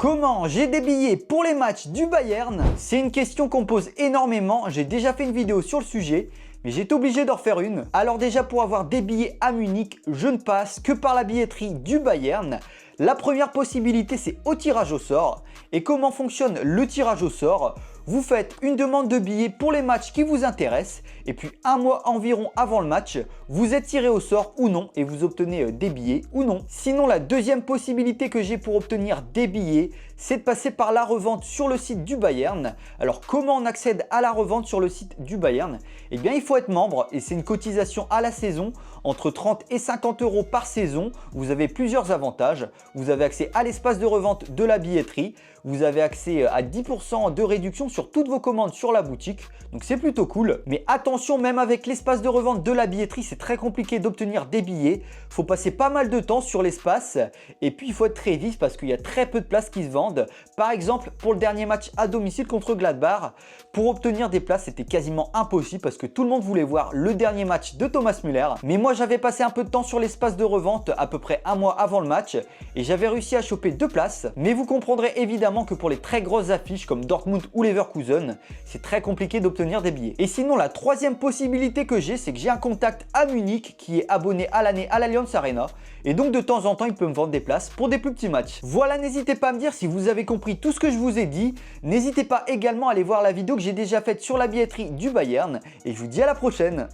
Comment j'ai des billets pour les matchs du Bayern? C'est une question qu'on pose énormément, j'ai déjà fait une vidéo sur le sujet, mais j'ai été obligé d'en refaire une. Alors déjà, pour avoir des billets à Munich, je ne passe que par la billetterie du Bayern. La première possibilité, c'est au tirage au sort. Et comment fonctionne le tirage au sort? Vous faites une demande de billets pour les matchs qui vous intéressent et puis un mois environ avant le match, vous êtes tiré au sort ou non et vous obtenez des billets ou non. Sinon, la deuxième possibilité que j'ai pour obtenir des billets, c'est de passer par la revente sur le site du Bayern. Alors comment on accède à la revente sur le site du Bayern? Eh bien, il faut être membre et c'est une cotisation à la saison entre 30 et 50 € par saison. Vous avez plusieurs avantages. Vous avez accès à l'espace de revente de la billetterie. Vous avez accès à 10% de réduction sur toutes vos commandes sur la boutique. Donc c'est plutôt cool. Mais attention, même avec l'espace de revente de la billetterie, c'est très compliqué d'obtenir des billets. Il faut passer pas mal de temps sur l'espace. Et puis il faut être très vif parce qu'il y a très peu de places qui se vendent. Par exemple, pour le dernier match à domicile contre Gladbach, pour obtenir des places, c'était quasiment impossible parce que tout le monde voulait voir le dernier match de Thomas Müller. Mais moi, j'avais passé un peu de temps sur l'espace de revente à peu près un mois avant le match et j'avais réussi à choper 2 places. Mais vous comprendrez évidemment que pour les très grosses affiches comme Dortmund ou Leverkusen, c'est très compliqué d'obtenir des billets. Et sinon, la troisième possibilité que j'ai, c'est que j'ai un contact à Munich qui est abonné à l'année à l'Allianz Arena et donc de temps en temps, il peut me vendre des places pour des plus petits matchs. Voilà, n'hésitez pas à me dire si vous avez compris tout ce que je vous ai dit. N'hésitez pas également à aller voir la vidéo que j'ai déjà faite sur la billetterie du Bayern et je vous dis à la prochaine.